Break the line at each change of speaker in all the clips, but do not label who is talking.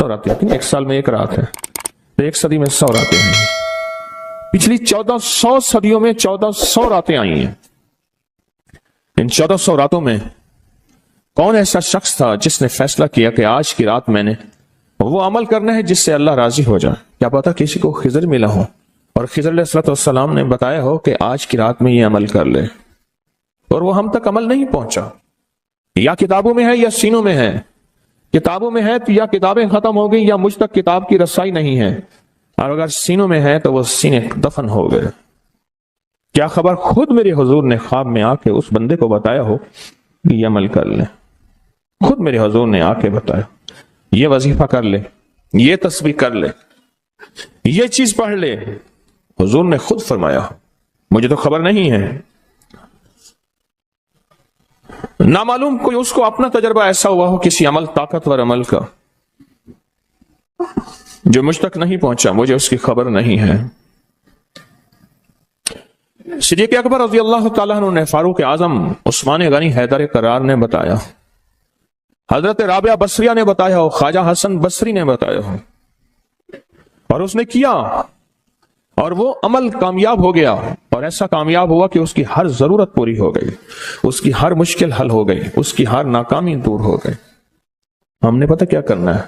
100 راتیں ہوتی ہیں، ایک سال میں ایک رات ہے تو ایک صدی میں 100 راتیں ہیں۔ پچھلی 1400 صدیوں میں 1400 راتیں آئی ہیں۔ ان 1400 راتوں میں کون ایسا شخص تھا جس نے فیصلہ کیا کہ آج کی رات میں نے وہ عمل کرنا ہے جس سے اللہ راضی ہو جائے؟ کیا پتا کسی کو خضر ملا ہو اور خضر علیہ السلام نے بتایا ہو کہ آج کی رات میں یہ عمل کر لے، اور وہ ہم تک عمل نہیں پہنچا۔ یا کتابوں میں ہے یا سینوں میں ہے۔ کتابوں میں ہے تو یا کتابیں ختم ہو گئی یا مجھ تک کتاب کی رسائی نہیں ہے، اور اگر سینوں میں ہے تو وہ سینے دفن ہو گئے۔ کیا خبر خود میرے حضور نے خواب میں آ کے اس بندے کو بتایا ہو کہ یہ عمل کر لے، خود میرے حضور نے آ کے بتایا یہ وظیفہ کر لے، یہ تسبیح کر لے، یہ چیز پڑھ لے۔ حضور نے خود فرمایا، مجھے تو خبر نہیں ہے۔ نامعلوم کوئی اس کو اپنا تجربہ ایسا ہوا ہو کسی عمل، طاقتور عمل کا، جو مجھ تک نہیں پہنچا، مجھے اس کی خبر نہیں ہے۔ صدیق اکبر رضی اللہ تعالیٰ عنہ نے فاروق اعظم عثمان غنی حیدر قرار نے بتایا، حضرت رابعہ بصریہ نے بتایا ہو، خواجہ حسن بصری نے بتایا ہو، اور اس نے کیا اور وہ عمل کامیاب ہو گیا، اور ایسا کامیاب ہوا کہ اس کی ہر ضرورت پوری ہو گئی، اس کی ہر مشکل حل ہو گئی، اس کی ہر ناکامی دور ہو گئی۔ ہم نے پتہ کیا کرنا ہے؟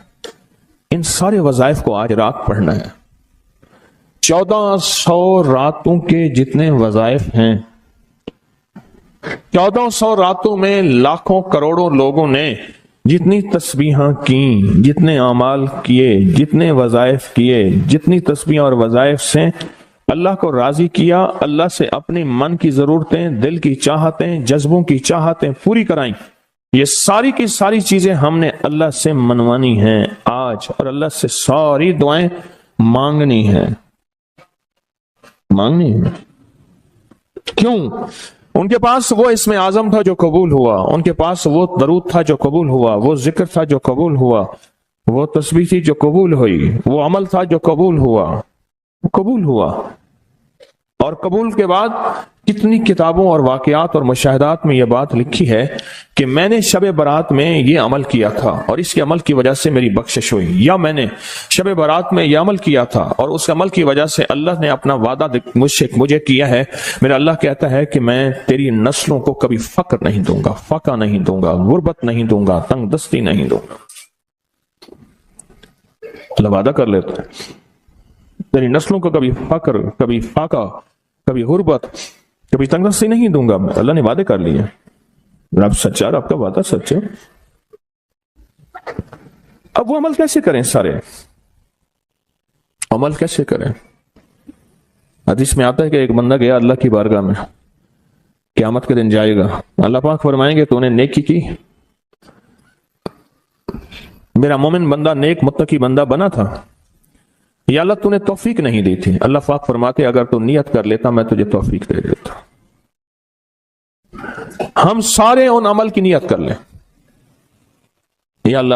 ان سارے وظائف کو آج رات پڑھنا ہے۔ 1400 راتوں کے جتنے وظائف ہیں، 1400 راتوں میں لاکھوں کروڑوں لوگوں نے جتنی تسبیحاں کیں، جتنے اعمال کیے، جتنے وظائف کیے، جتنی تسبیح اور وظائف سے اللہ کو راضی کیا، اللہ سے اپنی من کی ضرورتیں، دل کی چاہتیں، جذبوں کی چاہتیں پوری کرائیں، یہ ساری کی ساری چیزیں ہم نے اللہ سے منوانی ہیں آج، اور اللہ سے ساری دعائیں مانگنی ہیں۔ کیوں؟ ان کے پاس وہ اسم اعظم تھا جو قبول ہوا، ان کے پاس وہ درود تھا جو قبول ہوا، وہ ذکر تھا جو قبول ہوا، وہ تسبیح تھی جو قبول ہوئی، وہ عمل تھا جو قبول ہوا۔ اور قبول کے بعد کتنی کتابوں اور واقعات اور مشاہدات میں یہ بات لکھی ہے کہ میں نے شب برات میں یہ عمل کیا تھا اور اس کے عمل کی وجہ سے میری بخشش ہوئی، یا میں نے شب برات میں یہ عمل کیا تھا اور اس عمل کی وجہ سے اللہ نے اپنا وعدہ مجھے کیا ہے۔ میرا اللہ کہتا ہے کہ میں تیری نسلوں کو کبھی فقر نہیں دوں گا، فاقہ نہیں دوں گا، غربت نہیں دوں گا، تنگ دستی نہیں دوں گا۔ اللہ وعدہ کر لیتا ہے تیری نسلوں کو کبھی فقر، کبھی فاقہ، کبھی غربت، کبھی تنگ دستی نہیں دوں گا۔ اللہ نے وعدے کر لیے، رب سچا، رب کا وعدہ سچ ہے۔ اب وہ عمل کیسے کریں؟ سارے عمل کیسے کریں؟ حدیث میں آتا ہے کہ ایک بندہ گیا اللہ کی بارگاہ میں، قیامت کے دن جائے گا، اللہ پاک فرمائیں گے تو نے نیکی کی، میرا مومن بندہ نیک متقی بندہ بنا تھا، یا اللہ تو نے توفیق نہیں دی تھی۔ اللہ پاک فرماتے اگر تو نیت کر لیتا میں تجھے توفیق دے دیتا۔ ہم سارے ان عمل کی نیت کر لیں، یا اللہ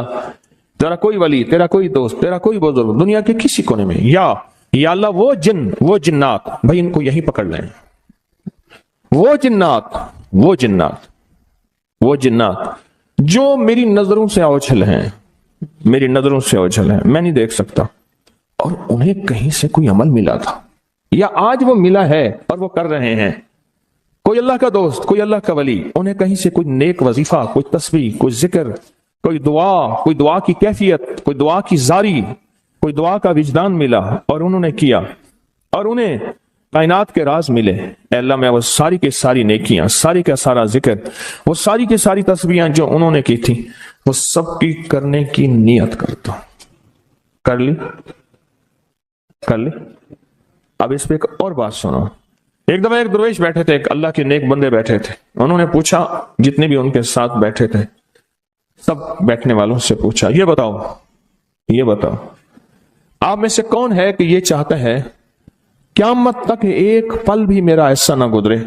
تیرا کوئی ولی، تیرا کوئی دوست، تیرا کوئی بزرگ دنیا کے کسی کونے میں، یا اللہ وہ جن، وہ جنات، بھائی ان کو یہی پکڑ لیں، وہ جنات جو میری نظروں سے اوجھل ہیں، میں نہیں دیکھ سکتا، اور انہیں کہیں سے کوئی عمل ملا تھا یا آج وہ ملا ہے اور وہ کر رہے ہیں، کوئی اللہ کا دوست، کوئی اللہ کا ولی، انہیں کہیں سے کوئی نیک وظیفہ، کوئی تسبیح، کوئی ذکر، کوئی دعا کی کیفیت، کوئی دعا کی زاری، کوئی دعا کا وجدان ملا اور انہوں نے کیا، اور انہیں کائنات کے راز ملے۔ اے اللہ میں وہ ساری کے ساری نیکیاں، ساری کا سارا ذکر، وہ ساری کے ساری تسبیحاں جو انہوں نے کی تھی، وہ سب کی کرنے کی نیت کرتا ہوں۔ کر لی؟ اب اس پہ ایک اور بات سنو۔ ایک دفعہ ایک درویش بیٹھے تھے، ایک اللہ کے نیک بندے بیٹھے تھے، انہوں نے پوچھا، جتنے بھی ان کے ساتھ بیٹھے تھے سب بیٹھنے والوں سے پوچھا، یہ بتاؤ آپ میں سے کون ہے کہ یہ چاہتا ہے قیامت تک ایک پل بھی میرا ایسا نہ گزرے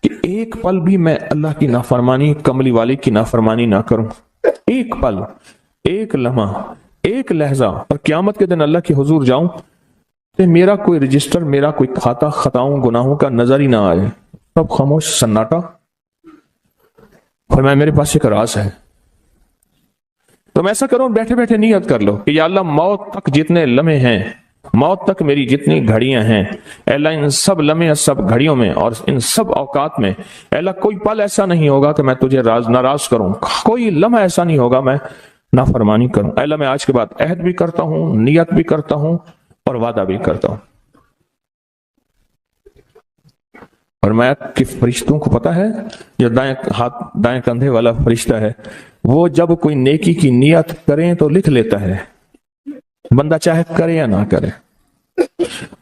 کہ ایک پل بھی میں اللہ کی نافرمانی، کملی والی کی نافرمانی نہ کروں؟ ایک پل، ایک لمحہ، ایک لہجہ، اور قیامت کے دن اللہ کے حضور جاؤں تو میرا کوئی رجسٹر، میرا کوئی کھاتا خطاؤں گناہوں کا نظر ہی نہ آئے، سب خاموش، سناٹا۔ فرمایا میرے پاس ایک راز ہے، تم ایسا کرو بیٹھے بیٹھے نیت کر لو کہ یا اللہ موت تک جتنے لمحے ہیں، موت تک میری جتنی گھڑیاں ہیں، اے اللہ ان سب لمحے سب گھڑیوں میں اور ان سب اوقات میں اے اللہ کوئی پل ایسا نہیں ہوگا کہ میں تجھے ناراض کروں، کوئی لمحہ ایسا نہیں ہوگا میں نافرمانی کروں۔ اے اللہ میں آج کے بعد عہد بھی کرتا ہوں، نیت بھی کرتا ہوں اور وعدہ بھی کرتا ہوں۔ اور میں کہ فرشتوں کو پتا ہے، جو دائیں کندھے والا فرشتہ ہے وہ جب کوئی نیکی کی نیت کریں تو لکھ لیتا ہے، بندہ چاہے کرے یا نہ کرے۔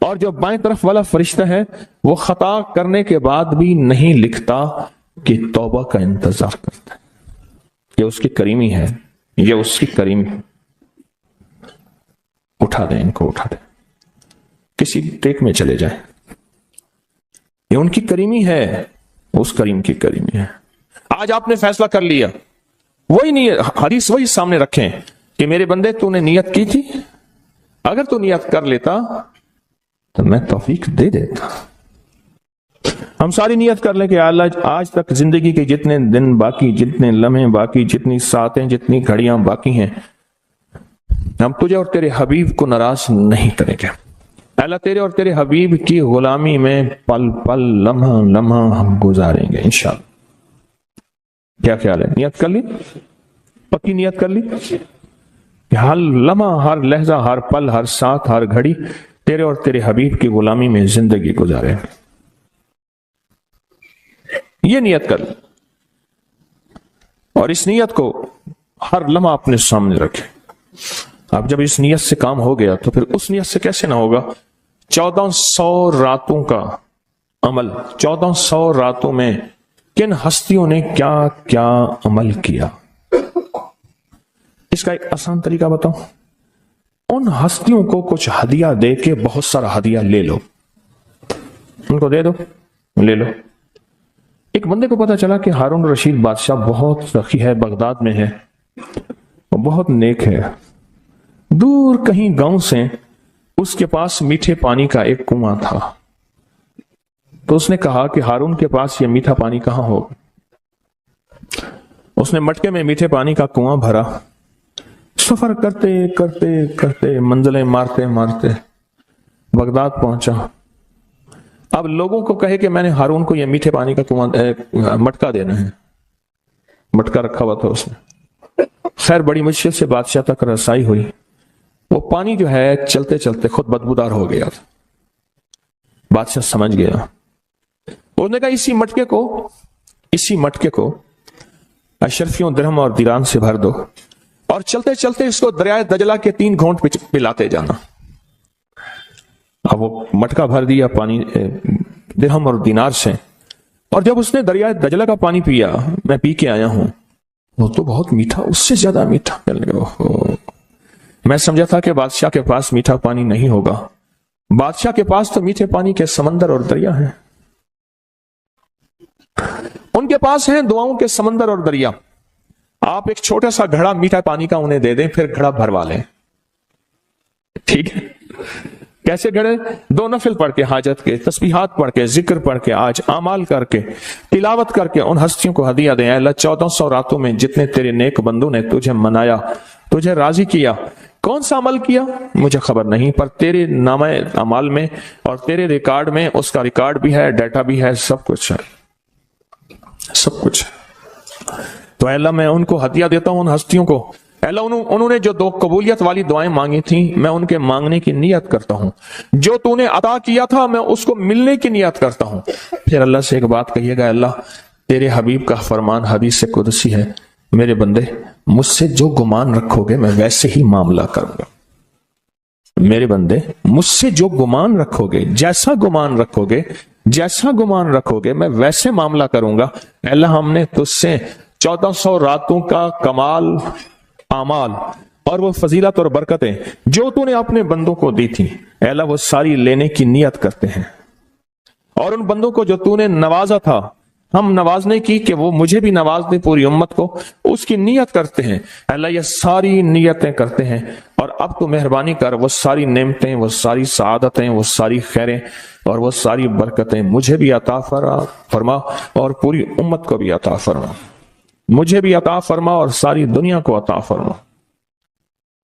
اور جو بائیں طرف والا فرشتہ ہے وہ خطا کرنے کے بعد بھی نہیں لکھتا کہ توبہ کا انتظار کرتا ہے۔ یہ اس کی کریمی ہے، یہ اس کی کریمی۔ اٹھا دیں ان کو، اٹھا دیں، کسی ٹیک میں چلے جائیں، یہ ان کی کریمی ہے، اس کریم کی کریمی ہے۔ آج آپ نے فیصلہ کر لیا، وہی نیت، حدیث وہی سامنے رکھیں کہ میرے بندے تو نے نیت کی تھی، اگر تو نیت کر لیتا تو میں توفیق دے دیتا۔ ہم ساری نیت کر لیں کہ اللہ آج تک زندگی کے جتنے دن باقی، جتنے لمحے باقی، جتنی ساعتیں، جتنی گھڑیاں باقی ہیں، ہم تجھے اور تیرے حبیب کو ناراض نہیں کریں گے۔ اللہ تیرے اور تیرے حبیب کی غلامی میں پل پل، لمحہ لمحہ ہم گزاریں گے انشاءاللہ۔ کیا خیال ہے؟ نیت کر لی؟ پکی نیت کر لی کہ ہر لمحہ، ہر لہجہ، ہر پل، ہر ساتھ، ہر گھڑی تیرے اور تیرے حبیب کی غلامی میں زندگی گزارے۔ یہ نیت کر لی اور اس نیت کو ہر لمحہ اپنے سامنے رکھے۔ اب جب اس نیت سے کام ہو گیا تو پھر اس نیت سے کیسے نہ ہوگا؟ 1400 راتوں کا عمل، 1400 راتوں میں کن ہستیوں نے کیا کیا عمل کیا، اس کا ایک آسان طریقہ بتاؤں۔ ان ہستیوں کو کچھ ہدیہ دے کے بہت سارا ہدیہ لے لو، ان کو دے دو، لے لو۔ ایک بندے کو پتا چلا کہ ہارون رشید بادشاہ بہت سخی ہے، بغداد میں ہے، وہ بہت نیک ہے۔ دور کہیں گاؤں سے اس کے پاس میٹھے پانی کا ایک کنواں تھا، تو اس نے کہا کہ ہارون کے پاس یہ میٹھا پانی کہاں ہوگا؟ اس نے مٹکے میں میٹھے پانی کا کنواں بھرا، سفر کرتے کرتے کرتے، منزلیں مارتے مارتے بغداد پہنچا۔ اب لوگوں کو کہے کہ میں نے ہارون کو یہ میٹھے پانی کا کنواں مٹکا دینا ہے، مٹکا رکھا ہوا تھا اس نے۔ خیر بڑی مشکل سے بادشاہ تک رسائی ہوئی، وہ پانی جو ہے چلتے چلتے خود بدبودار ہو گیا تھا۔ بادشاہ سمجھ گیا، انہوں نے کہا اسی مٹکے کو اشرفیوں، درہم اور دیران سے بھر دو اور چلتے چلتے اس کو دریائے دجلہ کے 3 گھونٹ پلاتے جانا۔ اب وہ مٹکا بھر دیا پانی درہم اور دینار سے، اور جب اس نے دریائے دجلہ کا پانی پیا، میں پی کے آیا ہوں، وہ تو بہت میٹھا، اس سے زیادہ میٹھا۔ میں سمجھا تھا کہ بادشاہ کے پاس میٹھا پانی نہیں ہوگا، بادشاہ کے پاس تو میٹھے پانی کے سمندر اور دریا ہیں، ان کے پاس ہیں دعاؤں کے سمندر اور دریا۔ آپ ایک چھوٹا سا گھڑا میٹھا پانی کا انہیں دے دیں، پھر گھڑا بھروا لیں، ٹھیک ہے؟ کیسے گھڑے؟ 2 نفل پڑھ کے، حاجت کے تسبیحات پڑھ کے، ذکر پڑھ کے، آج اعمال کر کے، تلاوت کر کے ان ہستیوں کو ہدیہ دیں۔ اے اللہ 1400 راتوں میں جتنے تیرے نیک بندوں نے تجھے منایا، تجھے راضی کیا، کون سا عمل کیا مجھے خبر نہیں، پر تیرے نامہ اعمال میں اور تیرے ریکارڈ میں اس کا ریکارڈ بھی ہے، ڈیٹا بھی ہے، سب کچھ ہے، سب کچھ ہے۔ تو اے اللہ میں ان کو ہدیہ دیتا ہوں، ان ہستیوں کو۔ اے اللہ انہوں نے جو 2 قبولیت والی دعائیں مانگی تھیں، میں ان کے مانگنے کی نیت کرتا ہوں، جو تو نے عطا کیا تھا میں اس کو ملنے کی نیت کرتا ہوں۔ پھر اللہ سے ایک بات کہیے گا، اللہ تیرے حبیب کا فرمان حدیث قدسی ہے، میرے بندے مجھ سے جو گمان رکھو گے میں ویسے ہی معاملہ کروں گا۔ میرے بندے مجھ سے جو گمان رکھو گے، جیسا گمان رکھو گے، جیسا گمان رکھو گے میں ویسے معاملہ کروں گا۔ اے اللہ ہم نے تجھ سے 1400 راتوں کا کمال اعمال اور وہ فضیلت اور برکتیں جو تو نے اپنے بندوں کو دی تھی، اے اللہ وہ ساری لینے کی نیت کرتے ہیں، اور ان بندوں کو جو تو نے نوازا تھا ہم نوازنے کی کہ وہ مجھے بھی نواز دے، پوری امت کو، اس کی نیت کرتے ہیں۔ اللہ یہ ساری نیتیں کرتے ہیں، اور اب تو مہربانی کر وہ ساری نعمتیں، وہ ساری سعادتیں، وہ ساری خیریں اور وہ ساری برکتیں مجھے بھی عطا فرما اور پوری امت کو بھی عطا فرما، مجھے بھی عطا فرما اور ساری دنیا کو عطا فرما۔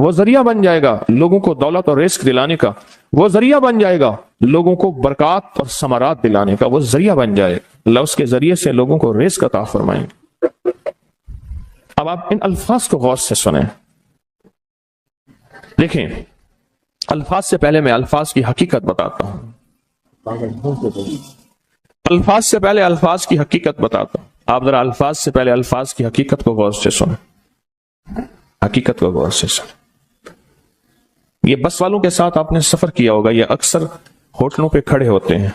وہ ذریعہ بن جائے گا لوگوں کو دولت اور رزق دلانے کا، وہ ذریعہ بن جائے گا لوگوں کو برکات اور ثمرات دلانے کا، وہ ذریعہ بن جائے، اللہ اس کے ذریعے سے لوگوں کو رزق عطا فرمائیں گے۔ اب آپ ان الفاظ کو غور سے سنیں، دیکھیں الفاظ سے پہلے میں الفاظ کی حقیقت بتاتا ہوں، الفاظ سے پہلے الفاظ کی حقیقت بتاتا ہوں، آپ ذرا الفاظ سے پہلے الفاظ کی حقیقت کو غور سے سنیں، حقیقت کو غور سے سنیں۔ یہ بس والوں کے ساتھ آپ نے سفر کیا ہوگا، یہ اکثر ہوٹلوں پہ کھڑے ہوتے ہیں،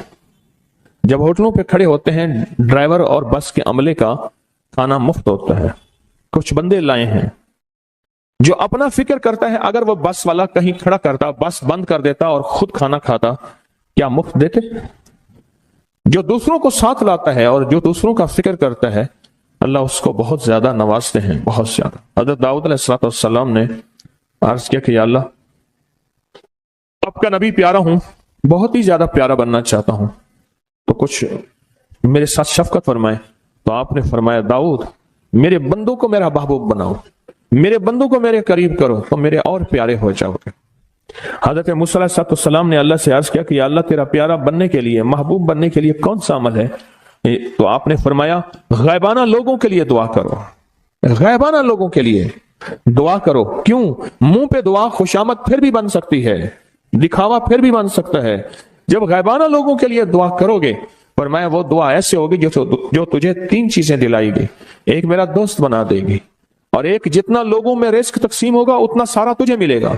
جب ہوٹلوں پہ کھڑے ہوتے ہیں ڈرائیور اور بس کے عملے کا کھانا مفت ہوتا ہے، کچھ بندے لائے ہیں جو اپنا فکر کرتا ہے اگر وہ بس والا کہیں کھڑا کرتا، بس بند کر دیتا اور خود کھانا کھاتا، کیا مفت دیتے؟ جو دوسروں کو ساتھ لاتا ہے اور جو دوسروں کا فکر کرتا ہے اللہ اس کو بہت زیادہ نوازتے ہیں، بہت زیادہ۔ حضرت داؤد علیہ السلام نے عرض کیا کہ یا اللہ آپ کا نبی پیارا ہوں، بہت ہی زیادہ پیارا بننا چاہتا ہوں، تو کچھ میرے ساتھ شفقت فرمائے۔ تو آپ نے فرمایا داؤد میرے بندوں کو میرا محبوب بناؤ، میرے بندوں کو میرے قریب کرو تو میرے اور پیارے ہو جاؤ گے۔ حضرت موسیٰ علیہ السلام نے اللہ سے عرض کیا کہ یا اللہ تیرا پیارا بننے کے لیے، محبوب بننے کے لیے کون سا عمل ہے؟ تو آپ نے فرمایا غائبانہ لوگوں کے لیے دعا کرو، غائبانہ لوگوں کے لیے دعا کرو۔ کیوں؟ منہ پہ دعا خوشامد پھر بھی بن سکتی ہے، دکھاوا پھر بھی بن سکتا ہے، جب غائبانہ لوگوں کے لیے دعا کرو گے فرمایا وہ دعا ایسے ہوگی جو تجھے تین چیزیں دلائے گی، ایک میرا دوست بنا دے گی، اور ایک جتنا لوگوں میں رزق تقسیم ہوگا اتنا سارا تجھے ملے گا،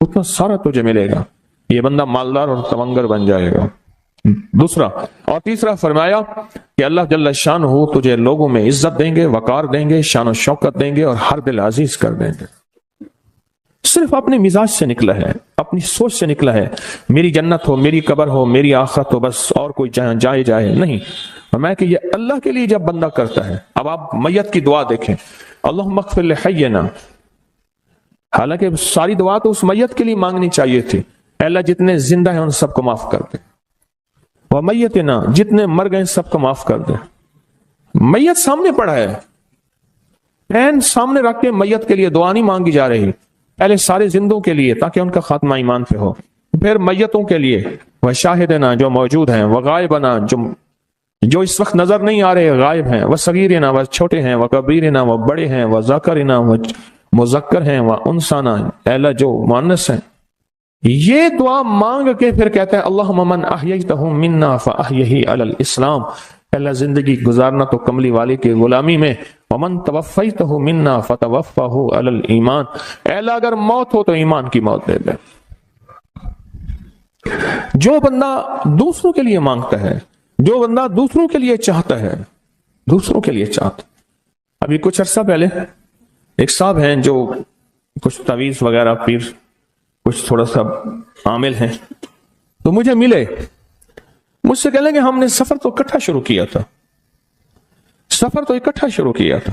اتنا سارا تجھے ملے گا، یہ بندہ مالدار اور تمنگر بن جائے گا۔ دوسرا اور تیسرا فرمایا کہ اللہ جل شانہ تجھے لوگوں میں عزت دیں گے، وقار دیں گے، شان و شوکت دیں گے اور ہر دل عزیز کر دیں گے۔ صرف اپنے مزاج سے نکلا ہے، اپنی سوچ سے نکلا ہے، میری جنت ہو، میری قبر ہو، میری آخرت ہو، بس اور کوئی جائے نہیں۔ فرمایا کہ یہ اللہ کے لیے جب بندہ کرتا ہے۔ اب آپ میت کی دعا دیکھیں، اللہم اغفر لحینا، حالانکہ ساری دعا تو اس میت کے لیے مانگنی چاہیے تھی، اے اللہ جتنے زندہ ہیں ان سب کو معاف کر دے، ومیتنا، جتنے مر گئے سب کو معاف کر دے۔ میت سامنے پڑا ہے، پین سامنے رکھ کے میت کے لیے دعا نہیں مانگی جا رہی، پہلے سارے زندوں کے لیے تاکہ ان کا خاتمہ ایمان پہ ہو، پھر میتوں کے لیے، وہ شاہدنا جو موجود ہیں، وہ غائبنا جو اس وقت نظر نہیں آ رہے غائب ہیں، وہ صغیرنا وہ چھوٹے ہیں، وہ کبیرنا وہ بڑے ہیں، وہ ذکرنا وہ مذکر ہیں، وہ انسانا اے اللہ جو مؤنث ہیں۔ یہ دعا مانگ کے پھر کہتا ہے اللہم من احییتہ منا فاحیہ علی الاسلام، اللہ زندگی گزارنا تو کملی والے کی غلامی میں، ومن توفیتہ منا فتوفہ علی الایمان، اے اللہ اگر موت ہو تو ایمان کی موت دے دے۔ جو بندہ دوسروں کے لیے مانگتا ہے، جو بندہ دوسروں کے لیے چاہتا ہے، دوسروں کے لیے چاہتا۔ ابھی کچھ عرصہ پہلے ایک صاحب ہیں جو کچھ تعویذ وغیرہ پیر کچھ تھوڑا سا عامل ہیں، تو مجھے ملے، مجھ سے کہنے کہ ہم نے سفر تو اکٹھا شروع کیا تھا، سفر تو اکٹھا شروع کیا تھا،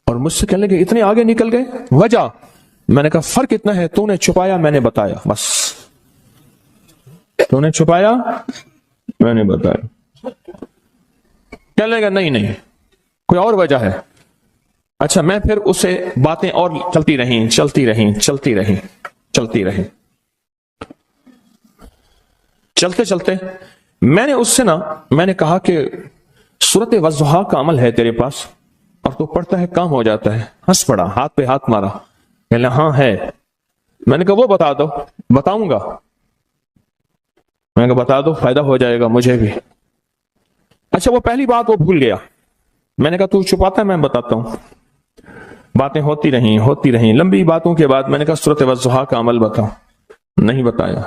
اور مجھ سے کہنے کہ اتنے آگے نکل گئے، وجہ؟ میں نے کہا فرق اتنا ہے، تو نے چھپایا میں نے بتایا، بس تو نے چھپایا میں نے بتایا۔ کہنے لگا نہیں کوئی اور وجہ ہے۔ اچھا میں پھر اسے باتیں اور چلتی رہیں چلتے میں نے اس سے میں نے کہا کہ سورۃ والضحیٰ کا عمل ہے تیرے پاس اور تو پڑھتا ہے کام ہو جاتا ہے۔ ہنس پڑا، ہاتھ پہ ہاتھ مارا، کہنے ہاں ہے۔ میں نے کہا وہ بتا دو۔ بتاؤں گا، میں نے کہا بتا دو فائدہ ہو جائے گا مجھے بھی۔ اچھا وہ پہلی بات وہ بھول گیا، میں نے کہا تو چھپاتا ہے میں بتاتا ہوں۔ باتیں ہوتی رہیں لمبی باتوں کے بعد میں نے کہا سورۃ والضحیٰ کا عمل بتاؤ، نہیں بتایا۔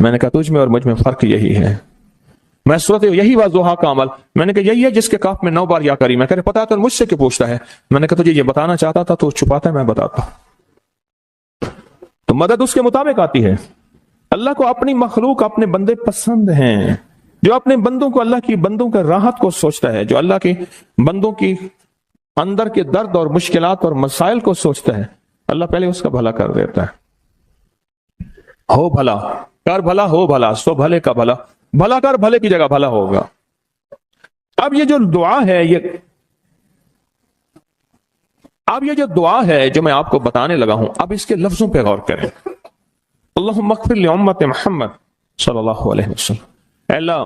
میں نے کہا تجھ میں اور مجھ میں فرق یہی ہے، میں سورۃ یہی والضحیٰ کا عمل، میں نے کہا یہی ہے جس کے کاف میں 9 بار یا کری۔ میں کہہ رہے پتا تو مجھ سے کیوں پوچھتا ہے؟ میں نے کہا تجھے یہ بتانا چاہتا تھا تو چھپاتا ہے میں بتاتا۔ تو مدد اس کے مطابق آتی ہے۔ اللہ کو اپنی مخلوق اپنے بندے پسند ہیں، جو اپنے بندوں کو، اللہ کی بندوں کا راحت کو سوچتا ہے، جو اللہ کے بندوں کی اندر کے درد اور مشکلات اور مسائل کو سوچتا ہے، اللہ پہلے اس کا بھلا کر دیتا ہے۔ ہو بھلا کر بھلا، ہو بھلا سو بھلے کا بھلا، بھلا کر بھلے کی جگہ بھلا ہوگا۔ اب یہ جو دعا ہے، یہ اب یہ جو دعا ہے جو میں آپ کو بتانے لگا ہوں، اب اس کے لفظوں پہ غور کریں. اللہم اغفر لامت محمد صلی اللہ علیہ وسلم. اے اللہ،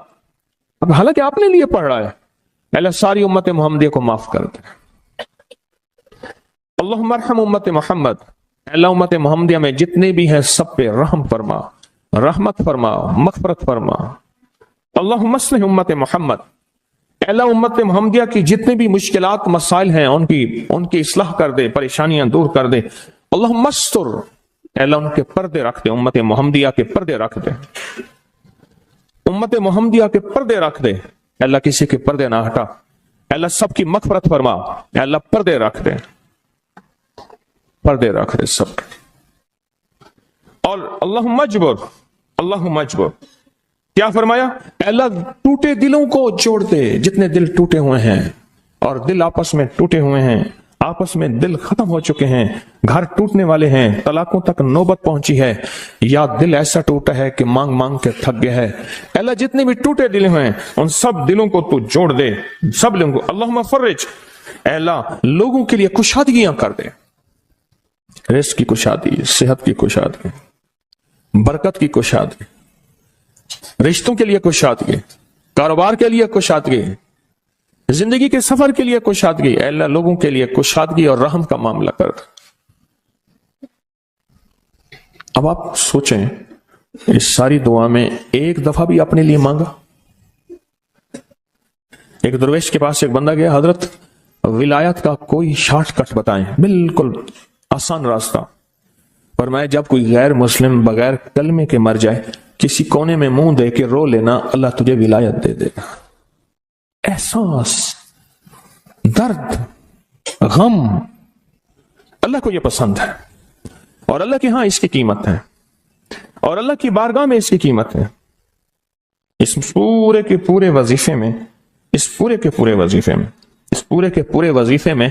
اب حالانکہ آپ نے لیے پڑھ رہا ہے، اے اللہ ساری امت محمدیہ کو معاف کر دے. اللہم ارحم امت محمد، اے اللہ امت محمدیہ میں جتنے بھی ہیں سب پہ رحم فرما، رحمت فرما، مغفرت فرما. اللہم اصلح امت محمد، اے اللہ امت محمدیہ کی جتنے بھی مشکلات مسائل ہیں ان کی اصلاح کر دے، پریشانیاں دور کر دے. اللہم استر، اے اللہ ان کے پردے رکھ دے، امت محمدیہ کے پردے رکھ دے، امت محمدیہ کے پردے رکھ دے. اے اللہ کسی کے پردے نہ ہٹا، اے اللہ سب کی مغفرت فرما، اے اللہ پردے رکھ دے، پردے رکھ دے سب. اور اللہم اجبر، اللہم اجبر کیا فرمایا؟ اے اللہ ٹوٹے دلوں کو جوڑ دے، جتنے دل ٹوٹے ہوئے ہیں اور دل آپس میں ٹوٹے ہوئے ہیں، آپس میں دل ختم ہو چکے ہیں، گھر ٹوٹنے والے ہیں، طلاقوں تک نوبت پہنچی ہے، یا دل ایسا ٹوٹا ہے کہ مانگ مانگ کے تھک گیا ہے. اے اللہ جتنے بھی ٹوٹے دل ہیں ان سب دلوں کو تو جوڑ دے، سب لوگوں کو. اللہم فرج، اے اللہ لوگوں کے لیے کشادگیاں کر دے، رزق کی کشادگی، صحت کی کشادگی، برکت کی کشادگی، رشتوں کے لیے کشادگی، کاروبار کے لیے کشادگی، زندگی کے سفر کے لیے کشادگی. اے اللہ لوگوں کے لیے کشادگی اور رحم کا معاملہ کر دے. اب آپ سوچیں اس ساری دعا میں ایک دفعہ بھی اپنے لیے مانگا؟ ایک درویش کے پاس ایک بندہ گیا، حضرت ولایت کا کوئی شارٹ کٹ بتائیں، بالکل آسان راستہ. فرمایا جب کوئی غیر مسلم بغیر کلمے کے مر جائے، کسی کونے میں منہ دے کے رو لینا، اللہ تجھے ولایت دے دے گا. احساس، درد، غم، اللہ کو یہ پسند ہے، اور اللہ کے ہاں اس کی قیمت ہے، اور اللہ کی بارگاہ میں اس کی قیمت ہے. اس پورے کے پورے وظیفے میں، اس پورے کے پورے وظیفے میں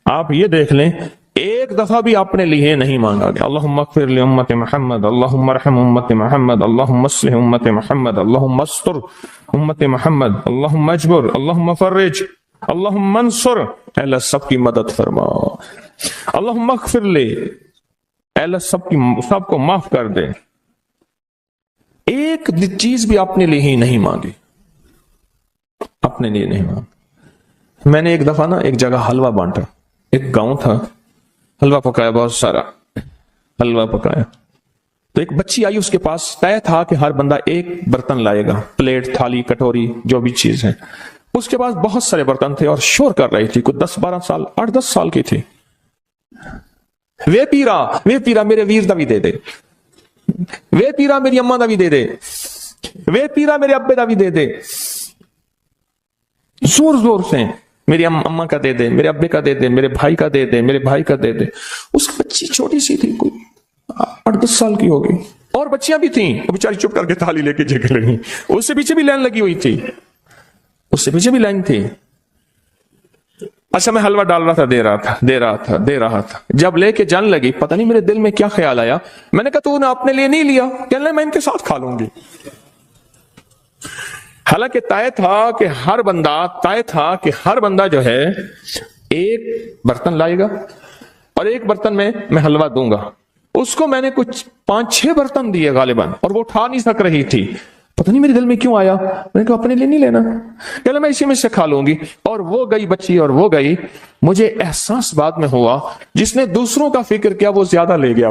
آپ یہ دیکھ لیں ایک دفعہ بھی آپ نے لیے نہیں مانگا گیا. اللہم اغفر لامت محمد، اللہم ارحم امت محمد، اللہم اصلح امت محمد، اللہم استر امت محمد، اللہم اجبر، اللہم فرج، اللہم منصر. اے اللہ سب کی مدد فرما. اللہم اغفر لے، اے اللہ سب کو معاف کر دے. ایک چیز بھی آپ نے لی ہی نہیں مانگی، اپنے لیے نہیں مانگی. میں نے ایک دفعہ ایک جگہ حلوہ بانٹا، ایک گاؤں تھا، حلوہ پکایا، بہت سارا حلوہ پکایا. تو ایک بچی آئی، اس کے پاس طے تھا کہ ہر بندہ ایک برتن لائے گا، پلیٹ، تھالی، کٹوری، جو بھی چیز ہے. اس کے پاس بہت سارے برتن تھے اور شور کر رہی تھی، کوئی 10-12 سال، 8-10 سال کی تھی. وے پیرا میرے ویر دا بھی دے دے، وے پیرا میری اماں دا بھی دے دے، وے پیرا میرے ابے دا بھی دے دے. زور زور سے میری اماں کا دے دے، میرے ابے کا دے دے، میرے بھائی کا دے دے، میرے بھائی کا دے دے. اس بچی چھوٹی سی تھی، کوئی 8-10 سال کی ہوگی، اور بچیاں بھی تھیں. وہ بیچاری چپ کر کے تھالی لے کے جگہ لگی. اس سے پیچھے بھی لائن لگی ہوئی تھی، اس سے پیچھے بھی لائن تھی. اچھا میں حلوہ ڈال رہا تھا، دے رہا تھا. جب لے کے جان لگی، پتہ نہیں میرے دل میں کیا خیال آیا، میں نے کہا تو نے اپنے لیے نہیں لیا؟ کہنے لگا میں ان کے ساتھ کھا لوں گی. حالانکہ طے تھا کہ ہر بندہ جو ہے ایک برتن لائے گا اور ایک برتن میں حلوہ دوں گا. اس کو میں نے کچھ 5-6 برتن دیے غالباً، اور وہ اٹھا نہیں سک رہی تھی. پتہ نہیں میرے دل میں کیوں آیا، میں نے کہا اپنے لیے نہیں لینا، کہ میں اسی میں سے کھا لوں گی. اور وہ گئی بچی اور وہ گئی. مجھے احساس بعد میں ہوا جس نے دوسروں کا فکر کیا وہ زیادہ لے گیا.